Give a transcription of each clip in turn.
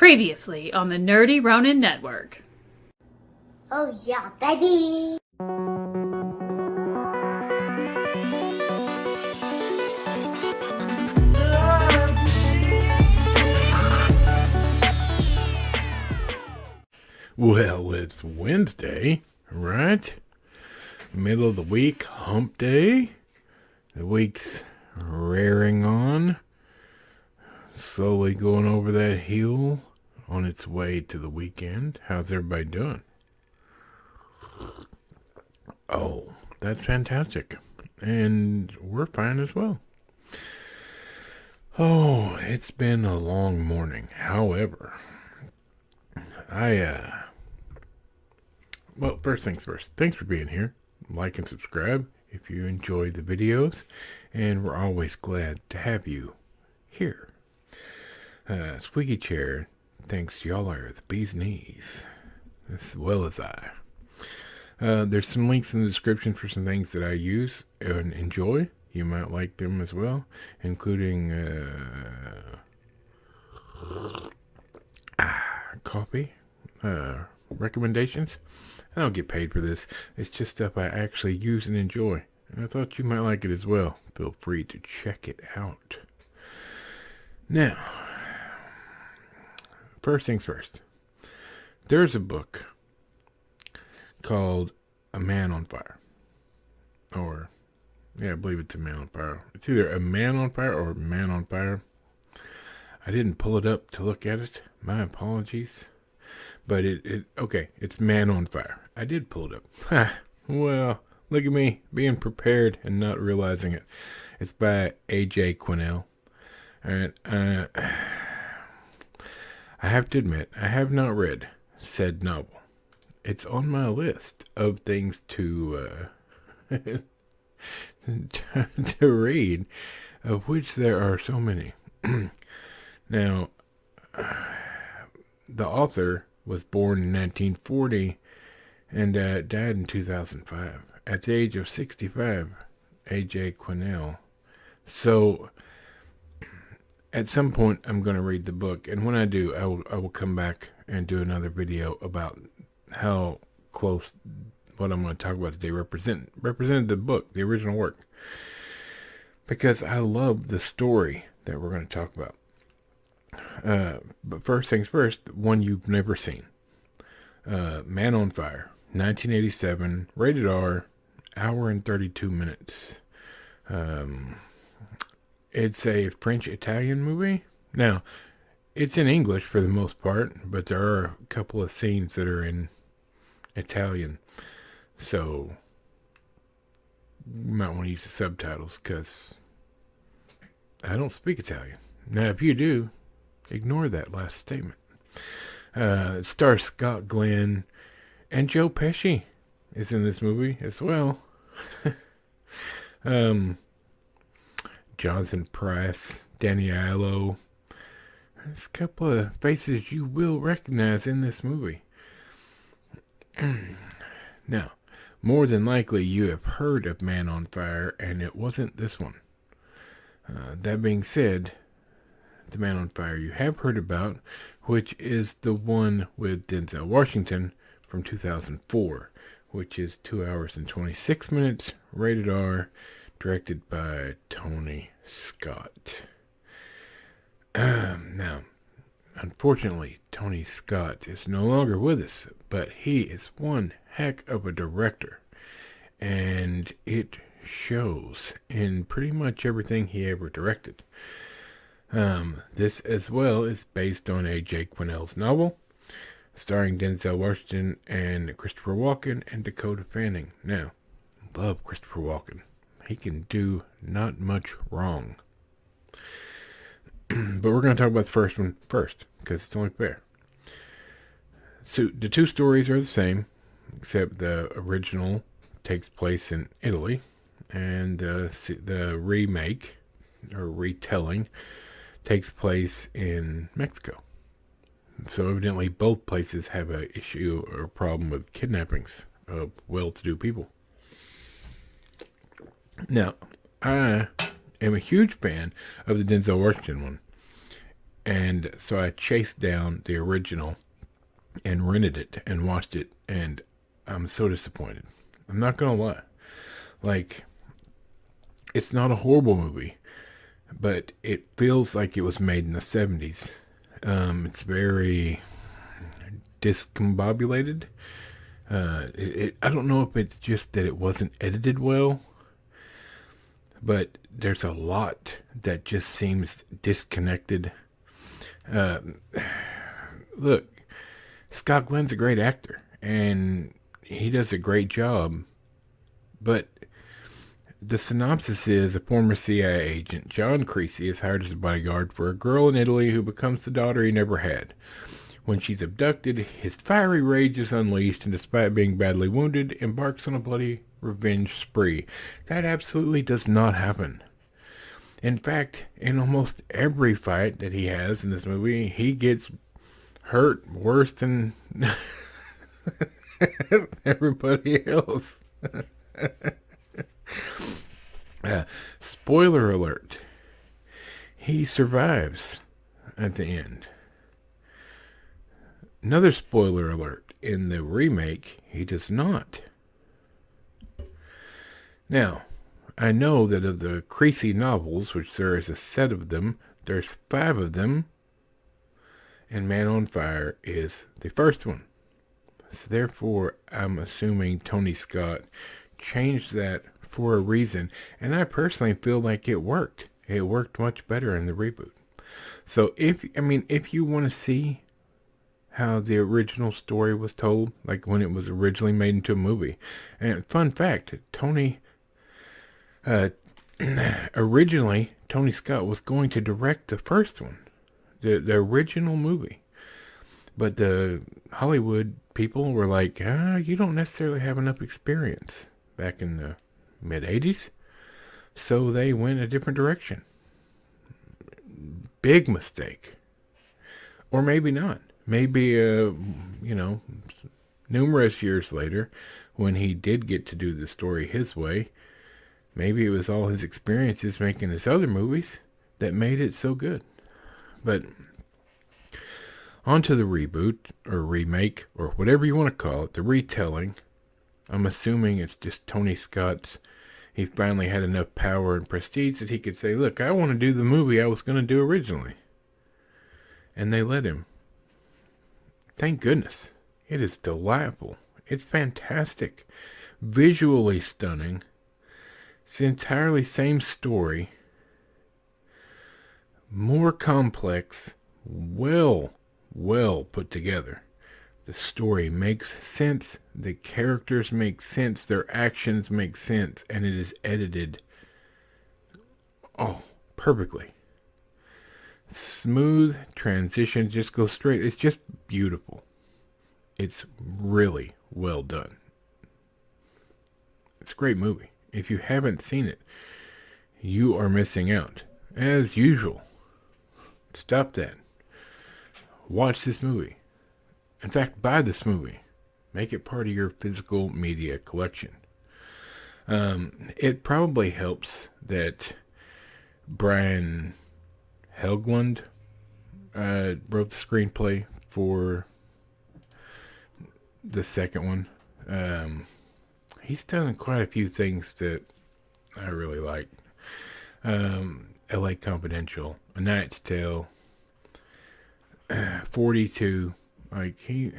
Previously on the Nerdy Ronin Network. Oh yeah, baby! Well, it's Wednesday, right? Middle of the week, hump day. The week's rearing on. Slowly going over that hill on its way to the weekend. How's everybody doing? Oh, that's fantastic. And we're fine as well. Oh, it's been a long morning. However, well, first things first. Thanks for being here. Like and subscribe if you enjoy the videos. And we're always glad to have you here. Squeaky Chair thinks y'all are the bee's knees, as well as I. There's some links in the description for some things that I use and enjoy. You might like them as well, including coffee recommendations. I don't get paid for this. It's just stuff I actually use and enjoy. And I thought you might like it as well. Feel free to check it out. Now, first things first. There's a book called A Man on Fire. Or, yeah, I believe it's A Man on Fire. It's either A Man on Fire or Man on Fire. I didn't pull it up to look at it. My apologies. But okay, it's Man on Fire. I did pull it up. Well, look at me being prepared and not realizing it. It's by A.J. Quinnell. And I have to admit, I have not read said novel. It's on my list of things to to read, of which there are so many. Now, the author was born in 1940 and died in 2005 at the age of 65. A.J. Quinnell. So, at some point, I'm going to read the book, and when I do, I will come back and do another video about how close what I'm going to talk about today represented the book, the original work, because I love the story that we're going to talk about. But first things first, one you've never seen. Man on Fire, 1987, rated R, hour and 32 minutes. It's a French-Italian movie. Now, it's in English for the most part, but there are a couple of scenes that are in Italian. So, you might want to use the subtitles, because I don't speak Italian. Now, if you do, ignore that last statement. It stars Scott Glenn, and Joe Pesci is in this movie as well. Jonathan Pryce, Danny Aiello. There's a couple of faces you will recognize in this movie. Now, more than likely you have heard of Man on Fire, and it wasn't this one. That being said, the Man on Fire you have heard about, which is the one with Denzel Washington from 2004, which is 2 hours and 26 minutes, rated R, directed by Tony Scott. Now, unfortunately, Tony Scott is no longer with us, but he is one heck of a director, and it shows in pretty much everything he ever directed. This as well is based on A.J. Quinnell's novel, starring Denzel Washington and Christopher Walken and Dakota Fanning. Now, love Christopher Walken. He can do not much wrong. But we're going to talk about the first one first, because it's only fair. So the two stories are the same, except the original takes place in Italy, and the remake, or retelling, takes place in Mexico. So evidently both places have an issue or a problem with kidnappings of well-to-do people. Now, I am a huge fan of the Denzel Washington one. And so I chased down the original and rented it and watched it, and I'm so disappointed. I'm not gonna lie. Like, it's not a horrible movie, but it feels like it was made in the 70s. It's very discombobulated. I don't know if it's just that it wasn't edited well, but there's a lot that just seems disconnected. Look, Scott Glenn's a great actor, and he does a great job, but the synopsis is a former CIA agent, John Creasy, is hired as a bodyguard for a girl in Italy who becomes the daughter he never had. When she's abducted, his fiery rage is unleashed, and despite being badly wounded, embarks on a bloody revenge spree. That absolutely does not happen. In fact, in almost every fight that he has in this movie, he gets hurt worse than everybody else. Spoiler alert. He survives at the end. Another spoiler alert. In the remake, he does not. Now, I know that of the Creasy novels, which there is a set of them, there's 5 of them, and Man on Fire is the first one. So therefore, I'm assuming Tony Scott changed that for a reason, and I personally feel like it worked. It worked much better in the reboot. So if you want to see how the original story was told, like when it was originally made into a movie, and fun fact, originally Tony Scott was going to direct the first one, the original movie, but the Hollywood people were like, you don't necessarily have enough experience back in the mid-80s, so they went a different direction. Big mistake. Or maybe not. Maybe, numerous years later, when he did get to do the story his way, maybe it was all his experiences making his other movies that made it so good. But onto the reboot, or remake, or whatever you want to call it, the retelling. I'm assuming it's just Tony Scott's. He finally had enough power and prestige that he could say, look, I want to do the movie I was going to do originally. And they let him. Thank goodness. It is delightful. It's fantastic. Visually stunning. It's the entirely same story. More complex. Well put together. The story makes sense. The characters make sense. Their actions make sense. And it is edited, perfectly. Smooth transition, just go straight. It's just beautiful. It's really well done. It's a great movie. If you haven't seen it, you are missing out. As usual. Stop that. Watch this movie. In fact, buy this movie. Make it part of your physical media collection. It probably helps that Brian Helgeland wrote the screenplay for the second one. He's done quite a few things that I really like. L.A. Confidential, A Knight's Tale, 42. Like he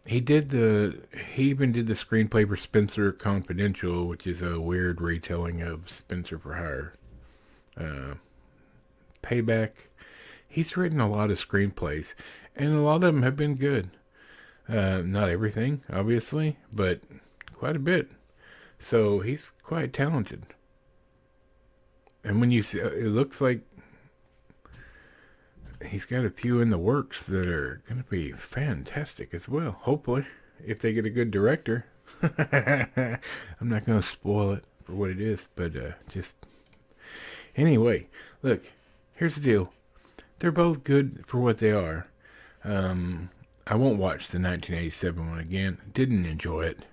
even did the screenplay for Spencer Confidential, which is a weird retelling of Spencer for Hire. Payback. He's written a lot of screenplays, and a lot of them have been good. Not everything, obviously, but quite a bit. So he's quite talented. And when you see, it looks like he's got a few in the works that are going to be fantastic as well. Hopefully, if they get a good director. I'm not going to spoil it for what it is, but just... Anyway, look, here's the deal. They're both good for what they are. I won't watch the 1987 one again. Didn't enjoy it.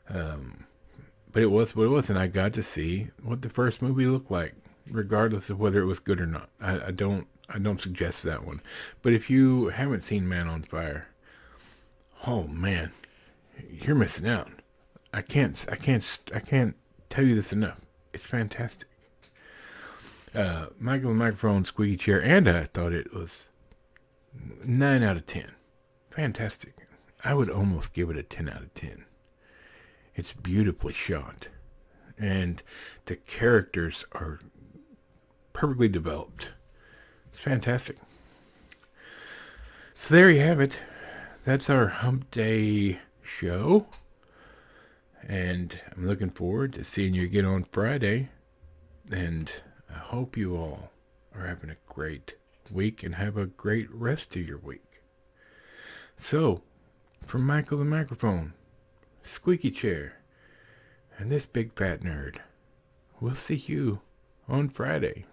But it was what it was, and I got to see what the first movie looked like. regardless of whether it was good or not. I don't suggest that one. But if you haven't seen Man on Fire, oh man, you're missing out. I can't tell you this enough. It's fantastic. Michael the Microphone, Squeaky Chair, and I thought it was 9 out of 10. Fantastic. I would almost give it a 10 out of 10. It's beautifully shot. And the characters are perfectly developed. It's fantastic. So there you have it. That's our Hump Day show. And I'm looking forward to seeing you again on Friday. And I hope you all are having a great week and have a great rest of your week. So, from Michael the Microphone, Squeaky Chair, and this big fat nerd, we'll see you on Friday.